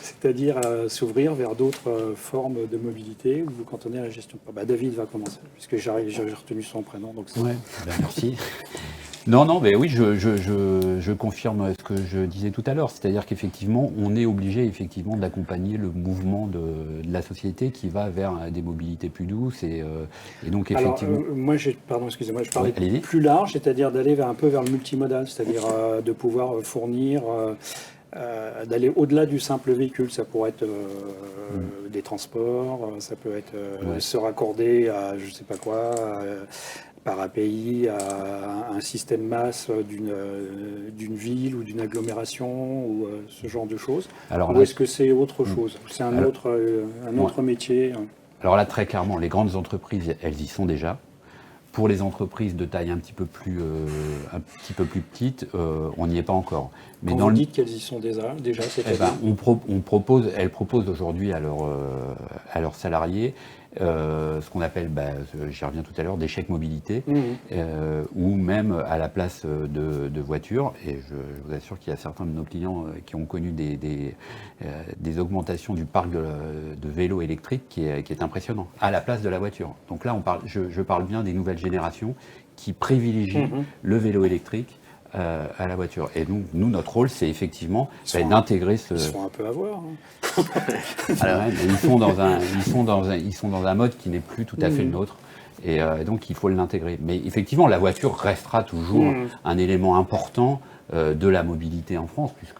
c'est-à-dire s'ouvrir vers d'autres formes de mobilité où vous cantonnez à la gestion. David va commencer, puisque j'ai retenu son prénom. Donc merci. Non, mais oui, je confirme ce que je disais tout à l'heure, c'est-à-dire qu'effectivement, on est obligé effectivement d'accompagner le mouvement de la société qui va vers des mobilités plus douces et donc effectivement. Alors, moi, excusez-moi, je parlais plus large, c'est-à-dire d'aller un peu vers le multimodal, c'est-à-dire de pouvoir fournir, d'aller au-delà du simple véhicule. Ça pourrait être des transports, ça peut être se raccorder à je ne sais pas quoi. Par API à un système masse d'une ville ou d'une agglomération ou ce genre de choses. Ou est-ce que c'est autre chose? C'est un autre métier? Alors là, très clairement, les grandes entreprises, elles y sont déjà. Pour les entreprises de taille un petit peu plus petite, on n'y est pas encore. Mais quand vous dites qu'elles y sont déjà, c'est-à-dire elles proposent aujourd'hui à leurs salariés ce qu'on appelle, j'y reviens tout à l'heure, des chèques mobilité, ou même à la place de voitures. Et je vous assure qu'il y a certains de nos clients qui ont connu des augmentations du parc de vélos électriques qui est impressionnant, à la place de la voiture. Donc là, je parle bien des nouvelles générations qui privilégient le vélo électrique à la voiture. Et donc, nous, notre rôle, c'est effectivement d'intégrer ce... Ils se font un peu avoir. Alors, ils sont dans un mode qui n'est plus tout à fait le nôtre. Et donc, il faut l'intégrer. Mais effectivement, la voiture restera toujours un élément important de la mobilité en France, puisque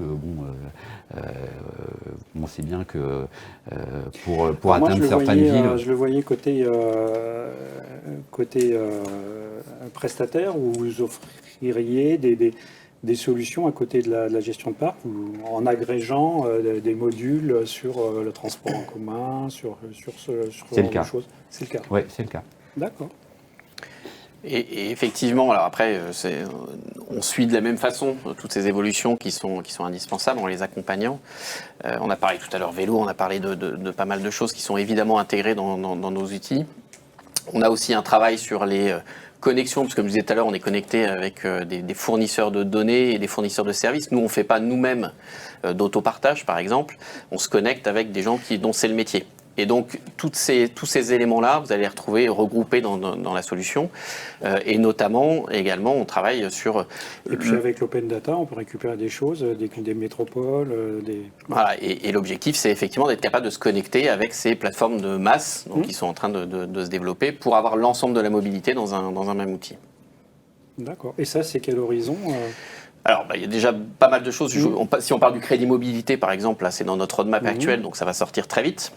on sait bien que pour atteindre certaines villes... Je le voyais côté prestataire, où vous offririez des solutions à côté de la gestion de parc, en agrégeant des modules sur le transport en commun, sur ce genre de choses. C'est le cas. Oui, c'est le cas. D'accord. Et effectivement, alors après, on suit de la même façon toutes ces évolutions qui sont indispensables en les accompagnant. On a parlé tout à l'heure vélo, on a parlé de pas mal de choses qui sont évidemment intégrées dans nos outils. On a aussi un travail sur les connexions, parce que comme je disais tout à l'heure, on est connecté avec des fournisseurs de données et des fournisseurs de services. Nous, on ne fait pas nous-mêmes d'autopartage, par exemple. On se connecte avec des gens dont c'est le métier. Et donc, tous ces éléments-là, vous allez les retrouver regroupés dans la solution. Et notamment, également, on travaille sur... Et puis avec l'open data, on peut récupérer des choses, des métropoles, Voilà, et l'objectif, c'est effectivement d'être capable de se connecter avec ces plateformes de masse qui sont en train de se développer pour avoir l'ensemble de la mobilité dans un même outil. D'accord. Et ça, c'est quel horizon Alors, il y a déjà pas mal de choses. Si on parle du crédit mobilité, par exemple, là, c'est dans notre roadmap actuel, donc ça va sortir très vite.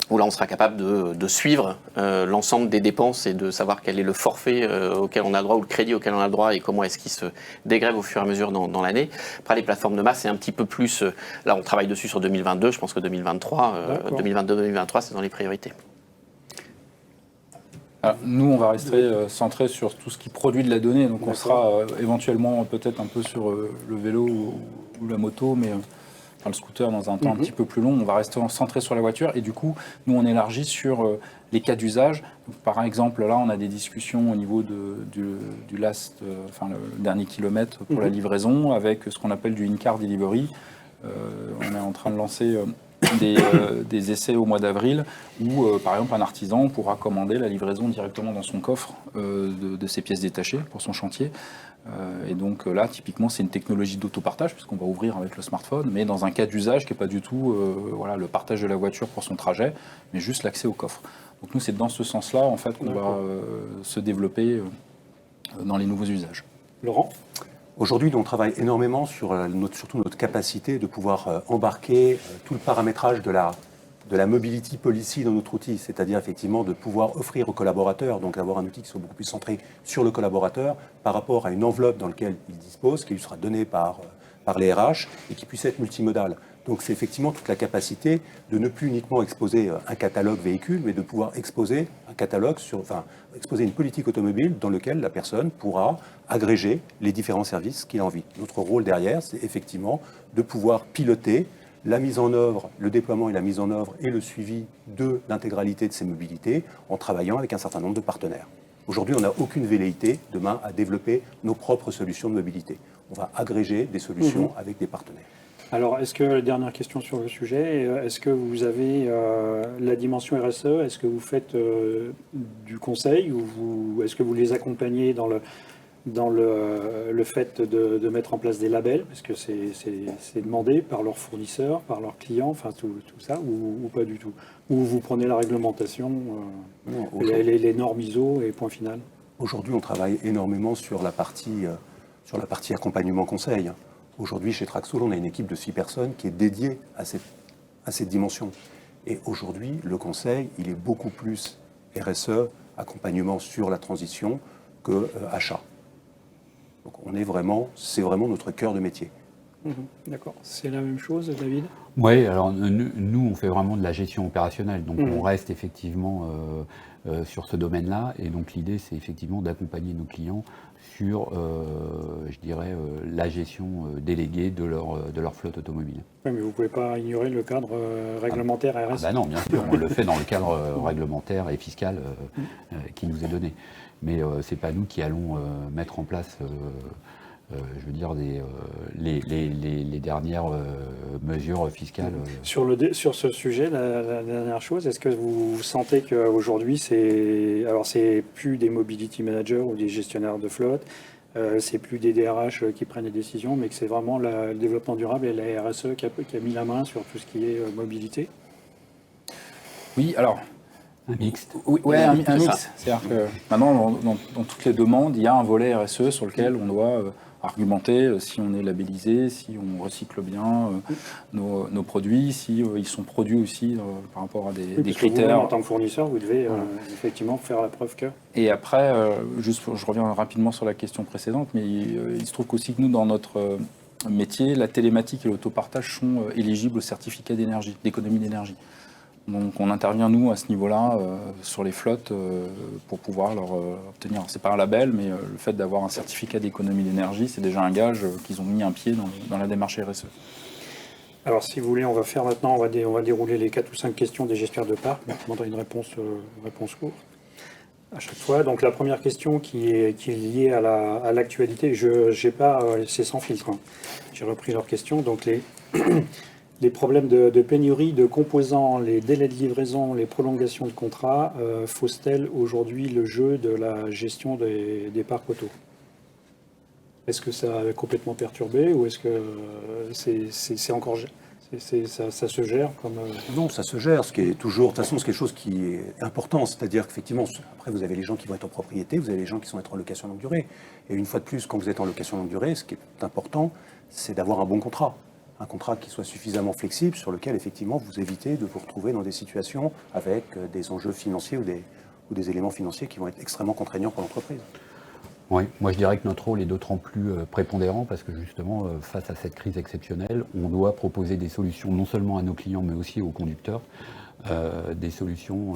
Où là, on sera capable de suivre l'ensemble des dépenses et de savoir quel est le forfait auquel on a le droit ou le crédit auquel on a le droit et comment est-ce qu'il se dégrève au fur et à mesure dans l'année. Après, les plateformes de masse, c'est un petit peu plus... là, on travaille dessus sur 2022. Je pense que 2022-2023, c'est dans les priorités. Alors, nous, on va rester centré sur tout ce qui produit de la donnée. Donc, on sera éventuellement peut-être un peu sur le vélo ou la moto, mais... le scooter dans un temps un petit peu plus long, on va rester centré sur la voiture et du coup, nous on élargit sur les cas d'usage. Par exemple, là on a des discussions au niveau du last, le dernier kilomètre pour la livraison avec ce qu'on appelle du in-car delivery. On est en train de lancer des essais au mois d'avril où, par exemple, un artisan pourra commander la livraison directement dans son coffre de ses pièces détachées pour son chantier. Et donc là, typiquement, c'est une technologie d'autopartage, puisqu'on va ouvrir avec le smartphone, mais dans un cas d'usage qui n'est pas du tout voilà, le partage de la voiture pour son trajet, mais juste l'accès au coffre. Donc nous, c'est dans ce sens-là, en fait, qu'on va se développer dans les nouveaux usages. Laurent ? Aujourd'hui, on travaille énormément sur surtout notre capacité de pouvoir embarquer tout le paramétrage de la mobility policy dans notre outil, c'est-à-dire effectivement de pouvoir offrir aux collaborateurs, donc avoir un outil qui soit beaucoup plus centré sur le collaborateur par rapport à une enveloppe dans laquelle il dispose, qui lui sera donnée par les RH et qui puisse être multimodal. Donc c'est effectivement toute la capacité de ne plus uniquement exposer un catalogue véhicule, mais de pouvoir exposer un catalogue exposer une politique automobile dans laquelle la personne pourra agréger les différents services qu'il a envie. Notre rôle derrière, c'est effectivement de pouvoir piloter la mise en œuvre, le déploiement et la mise en œuvre et le suivi de l'intégralité de ces mobilités en travaillant avec un certain nombre de partenaires. Aujourd'hui, on n'a aucune velléité demain à développer nos propres solutions de mobilité. On va agréger des solutions avec des partenaires. Alors, dernière question sur le sujet, est-ce que vous avez la dimension RSE, est-ce que vous faites du conseil ou est-ce que vous les accompagnez dans le fait de mettre en place des labels, parce que c'est demandé par leurs fournisseurs, par leurs clients, enfin tout ça, ou pas du tout? Ou vous prenez la réglementation, les normes ISO et point final? Aujourd'hui, on travaille énormément sur la partie accompagnement conseil. Aujourd'hui, chez Traxoul, on a une équipe de 6 personnes qui est dédiée à cette dimension. Et aujourd'hui, le conseil, il est beaucoup plus RSE, accompagnement sur la transition, que achat. Donc c'est vraiment notre cœur de métier. D'accord. C'est la même chose, David? Oui, alors nous, on fait vraiment de la gestion opérationnelle. Donc on reste effectivement sur ce domaine-là. Et donc l'idée, c'est effectivement d'accompagner nos clients sur, je dirais, la gestion déléguée de leur flotte automobile. Oui, mais vous ne pouvez pas ignorer le cadre réglementaire RSE. Ah bah non, bien sûr, on le fait dans le cadre réglementaire et fiscal qui nous est donné. Mais ce n'est pas nous qui allons mettre en place, je veux dire, les dernières mesures fiscales. Sur ce sujet, la dernière chose, est-ce que vous sentez qu'aujourd'hui, c'est plus des mobility managers ou des gestionnaires de flotte, c'est plus des DRH qui prennent les décisions, mais que c'est vraiment le développement durable et la RSE qui a mis la main sur tout ce qui est mobilité? Oui, alors... Un mixte. Oui, ouais, un mix. C'est-à-dire que maintenant, dans toutes les demandes, il y a un volet RSE sur lequel on doit argumenter si on est labellisé, si on recycle bien nos produits, si ils sont produits aussi par rapport à des critères. Vous, en tant que fournisseur, vous devez effectivement faire la preuve que... Et après, je reviens rapidement sur la question précédente, mais il se trouve aussi que nous, dans notre métier, la télématique et l'autopartage sont éligibles au certificat d'énergie, d'économie d'énergie. Donc on intervient, nous, à ce niveau-là, sur les flottes, pour pouvoir leur obtenir, c'est pas un label, mais le fait d'avoir un certificat d'économie d'énergie, c'est déjà un gage qu'ils ont mis un pied dans la démarche RSE. Alors si vous voulez, on va dérouler les 4 ou 5 questions des gestionnaires de parc, mais je demanderai une réponse courte à chaque fois. Donc la première question qui est liée à l'actualité, c'est sans filtre, hein. J'ai repris leur question, donc les problèmes de pénurie de composants, les délais de livraison, les prolongations de contrats faussent-elles aujourd'hui le jeu de la gestion des parcs auto? Est-ce que ça a complètement perturbé ou est-ce que c'est encore... Ça se gère comme... Non, ça se gère, ce qui est toujours, de toute façon, ce qui est quelque chose qui est important, c'est-à-dire qu'effectivement, après vous avez les gens qui vont être en propriété, vous avez les gens qui vont être en location longue durée. Et une fois de plus, quand vous êtes en location longue durée, ce qui est important, c'est d'avoir un bon contrat. Un contrat qui soit suffisamment flexible, sur lequel, effectivement, vous évitez de vous retrouver dans des situations avec des enjeux financiers ou des éléments financiers qui vont être extrêmement contraignants pour l'entreprise. Oui, moi je dirais que notre rôle est d'autant plus prépondérant parce que justement, face à cette crise exceptionnelle, on doit proposer des solutions non seulement à nos clients mais aussi aux conducteurs, des solutions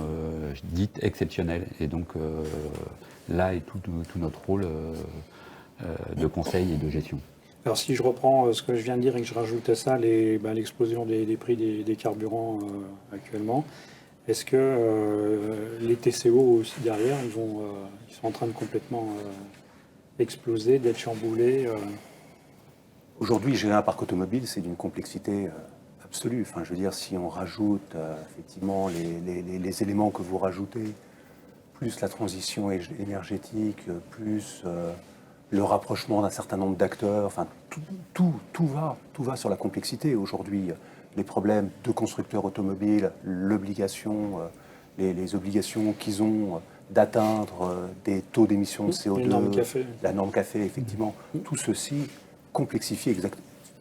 dites exceptionnelles. Et donc là est tout notre rôle de conseil et de gestion. Alors si je reprends ce que je viens de dire et que je rajoute à ça l'explosion des prix des carburants actuellement, est-ce que les TCO aussi derrière, ils sont en train de complètement exploser, d'être chamboulés? Aujourd'hui, gérer un parc automobile, c'est d'une complexité absolue. Enfin, je veux dire, si on rajoute effectivement les éléments que vous rajoutez, plus la transition énergétique, plus le rapprochement d'un certain nombre d'acteurs, enfin, tout va sur la complexité. Aujourd'hui, les problèmes de constructeurs automobiles, l'obligation, les obligations qu'ils ont d'atteindre des taux d'émission de CO2, la norme café, effectivement, tout ceci complexifie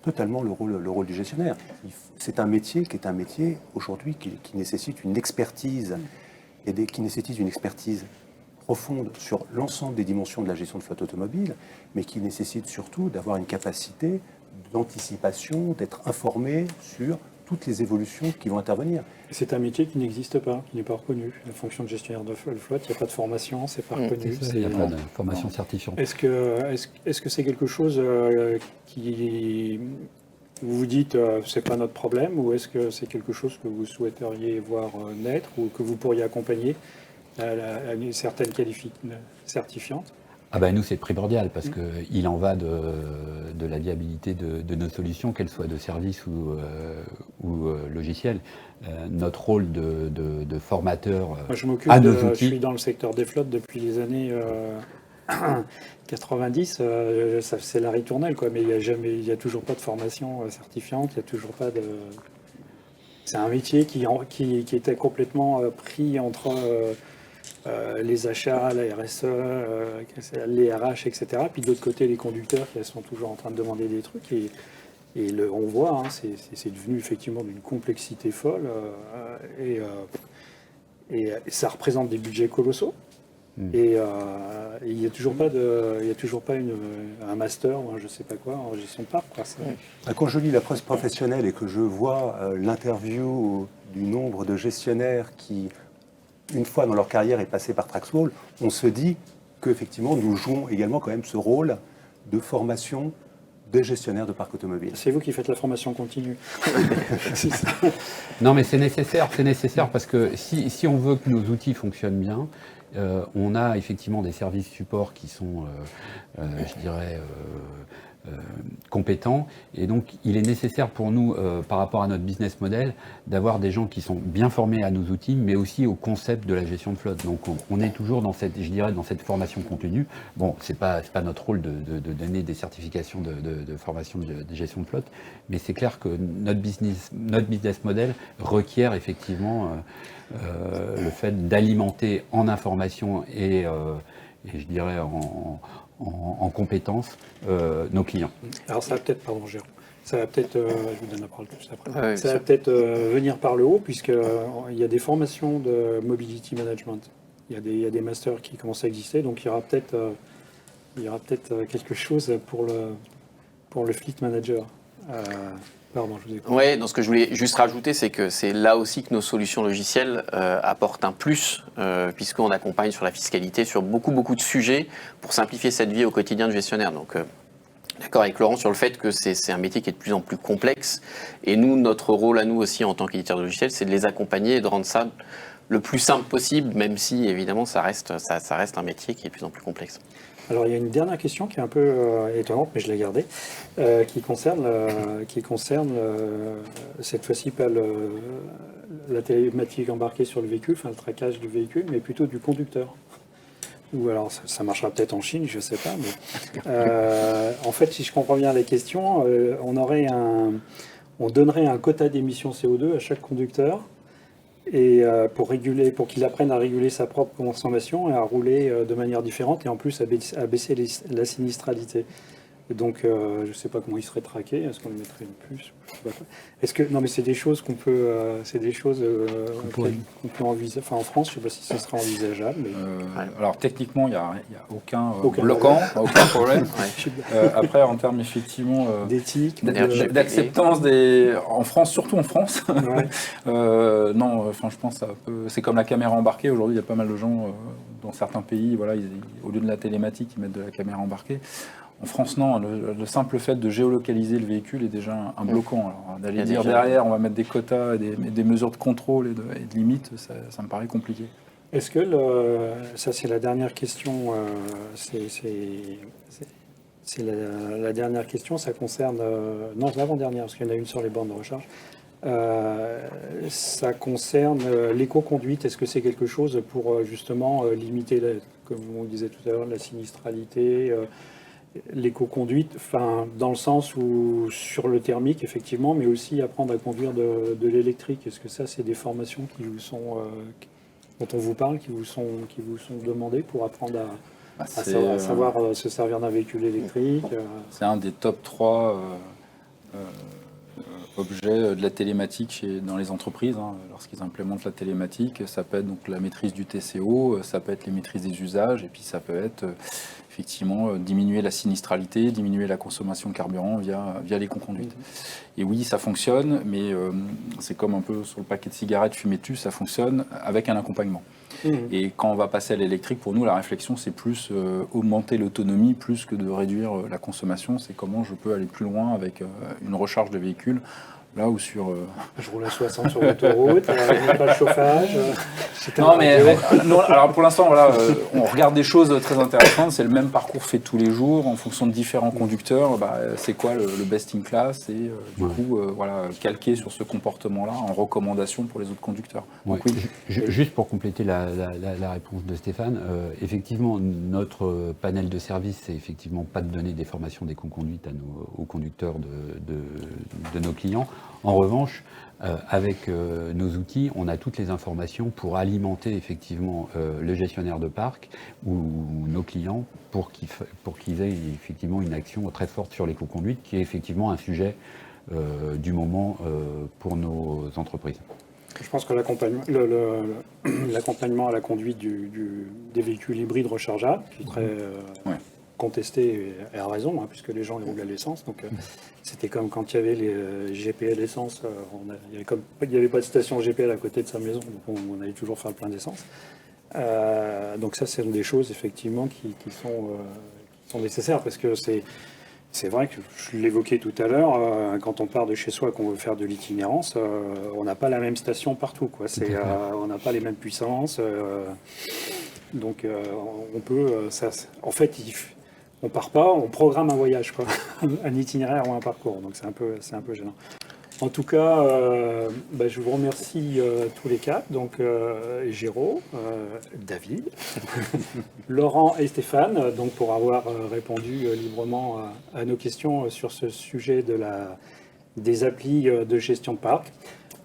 totalement le rôle du gestionnaire. C'est un métier qui est un métier aujourd'hui qui nécessite une expertise et qui nécessite une expertise profonde sur l'ensemble des dimensions de la gestion de flotte automobile, mais qui nécessite surtout d'avoir une capacité d'anticipation, d'être informé sur toutes les évolutions qui vont intervenir. C'est un métier qui n'existe pas, qui n'est pas reconnu. La fonction de gestionnaire de flotte, il n'y a pas de formation, c'est pas reconnu. Il n'y a pas de formation certifiante. Est-ce que c'est quelque chose qui... Vous vous dites c'est pas notre problème, ou est-ce que c'est quelque chose que vous souhaiteriez voir naître ou que vous pourriez accompagner à une certaine certifiante? Nous, c'est primordial parce qu'il en va de la viabilité de nos solutions, qu'elles soient de service ou logiciels. Notre rôle de formateur Moi, je m'occupe à nos outils. Je suis dans le secteur des flottes depuis les années 90. C'est la ritournelle, quoi. Mais il y a toujours pas de formation certifiante. Il y a toujours pas de. C'est un métier qui était complètement pris entre les achats, la RSE, les RH, etc. Puis de l'autre côté, les conducteurs qui sont toujours en train de demander des trucs. Et on voit, c'est devenu effectivement d'une complexité folle. Et ça représente des budgets colossaux. Et il n'y a toujours pas un master ou un je sais pas quoi en gestion de parc. Quand je lis la presse professionnelle et que je vois l'interview du nombre de gestionnaires qui, une fois dans leur carrière, est passé par Traxwell, on se dit qu'effectivement, nous jouons également quand même ce rôle de formation des gestionnaires de parc automobile. C'est vous qui faites la formation continue. Non, mais c'est nécessaire parce que si on veut que nos outils fonctionnent bien, on a effectivement des services support qui sont, je dirais, compétents. Et donc, il est nécessaire pour nous, par rapport à notre business model, d'avoir des gens qui sont bien formés à nos outils, mais aussi au concept de la gestion de flotte. Donc, on est toujours dans cette, je dirais, dans cette formation continue. Bon, c'est pas notre rôle de donner des certifications de formation de gestion de flotte, mais c'est clair que notre business model requiert effectivement le fait d'alimenter en information et je dirais en compétences nos clients. Alors ça va peut-être, pardon Jérôme, ça va peut-être, je vous donne la parole juste après, Ah oui, ça va peut-être venir par le haut puisqu'il y a des formations de mobility management, il y a des masters qui commencent à exister, donc il y aura peut-être quelque chose pour le fleet manager. Pardon, je vous écoute. Oui, donc ce que je voulais juste rajouter, c'est que c'est là aussi que nos solutions logicielles apportent un plus, puisqu'on accompagne sur la fiscalité, sur beaucoup de sujets pour simplifier cette vie au quotidien du gestionnaire. Donc, d'accord avec Laurent sur le fait que c'est un métier qui est de plus en plus complexe. Et nous, notre rôle à nous aussi en tant qu'éditeur de logiciels, c'est de les accompagner et de rendre ça le plus simple possible, même si évidemment ça reste un métier qui est de plus en plus complexe. Alors il y a une dernière question qui est un peu étonnante, mais je l'ai gardée, qui concerne cette fois-ci pas la télématique embarquée sur le véhicule, enfin le traquage du véhicule, mais plutôt du conducteur. Ou alors ça marchera peut-être en Chine, je ne sais pas. Mais, en fait, si je comprends bien la question, on donnerait un quota d'émissions CO2 à chaque conducteur. Et pour qu'il apprenne à réguler sa propre consommation et à rouler de manière différente et en plus à baisser la sinistralité. Et donc, je ne sais pas comment il serait traqué. Est-ce qu'on lui mettrait une puce? Est-ce que non, mais c'est des choses qu'on peut, qu'on peut envisager. Enfin, en France, je ne sais pas si ça sera envisageable. Mais... Alors techniquement, il n'y a aucun bloquant, aucun problème. Après, en termes effectivement d'éthique, d'acceptance en France, surtout en France. Non, enfin, je pense c'est comme la caméra embarquée. Aujourd'hui, il y a pas mal de gens dans certains pays, voilà, au lieu de la télématique, ils mettent de la caméra embarquée. En France, non. Le simple fait de géolocaliser le véhicule est déjà un bloquant. Alors, d'aller dire derrière, on va mettre des quotas, des mesures de contrôle et de limites, ça me paraît compliqué. Est-ce que ça, c'est la dernière question. C'est la dernière question. Ça concerne non, l'avant-dernière, parce qu'il y en a une sur les bornes de recharge. Ça concerne l'éco-conduite. Est-ce que c'est quelque chose pour justement limiter, comme on disait tout à l'heure, la sinistralité, l'éco-conduite, enfin, dans le sens où sur le thermique, effectivement, mais aussi apprendre à conduire de l'électrique. Est-ce que ça, c'est des formations qui vous sont, dont on vous parle, qui vous sont demandées pour apprendre à savoir se servir d'un véhicule électrique C'est un des top 3 objets de la télématique dans les entreprises. Lorsqu'ils implémentent la télématique, ça peut être donc la maîtrise du TCO, ça peut être les maîtrises des usages, et puis ça peut être effectivement diminuer la sinistralité, diminuer la consommation de carburant via l'éco-conduite. Et oui, ça fonctionne, mais c'est comme un peu sur le paquet de cigarettes fumé dessus, ça fonctionne avec un accompagnement. Et quand on va passer à l'électrique, pour nous, la réflexion, c'est plus augmenter l'autonomie plus que de réduire la consommation. C'est comment je peux aller plus loin avec une recharge de véhicule. Là où sur... Je roule à 60 sur l'autoroute, je n'ai pas le chauffage. Non, mais non, alors pour l'instant, voilà, on regarde des choses très intéressantes. C'est le même parcours fait tous les jours en fonction de différents conducteurs. C'est quoi le best in class et du coup, voilà, calqué sur ce comportement-là en recommandation pour les autres conducteurs. Donc, oui. Juste pour compléter la réponse de Stéphane, effectivement, notre panel de services, c'est effectivement pas de donner des formations d'éco-conduite aux conducteurs de nos clients. En revanche, avec nos outils, on a toutes les informations pour alimenter effectivement le gestionnaire de parc ou nos clients pour qu'ils aient effectivement une action très forte sur l'éco-conduite, qui est effectivement un sujet du moment pour nos entreprises. Je pense que l'accompagnement à la conduite des véhicules hybrides rechargeables, qui est très contesté, et à raison, puisque les gens ils roulent à l'essence. Donc c'était comme quand il y avait les GPL essence, il n'y avait pas de station GPL à côté de sa maison, donc on allait toujours faire le plein d'essence. Donc ça, c'est des choses effectivement qui sont nécessaires, parce que c'est vrai que je l'évoquais tout à l'heure, quand on part de chez soi, qu'on veut faire de l'itinérance, on n'a pas la même station partout, quoi. On n'a pas les mêmes puissances. Donc on peut... en fait, on part pas, on programme un voyage, quoi. Un itinéraire ou un parcours. Donc c'est un peu gênant. En tout cas, je vous remercie tous les quatre, donc Géraud, David, Laurent et Stéphane, donc pour avoir répondu librement à nos questions sur ce sujet des applis de gestion de parc.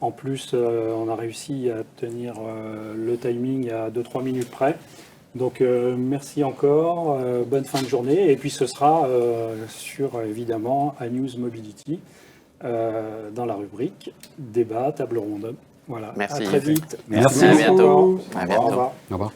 En plus, on a réussi à tenir le timing à 2-3 minutes près. Donc merci encore, bonne fin de journée, et puis ce sera sur évidemment iNews Mobility. Dans la rubrique débat, table ronde. Voilà. Merci. À très vite. Merci. À bientôt. Au revoir. Au revoir.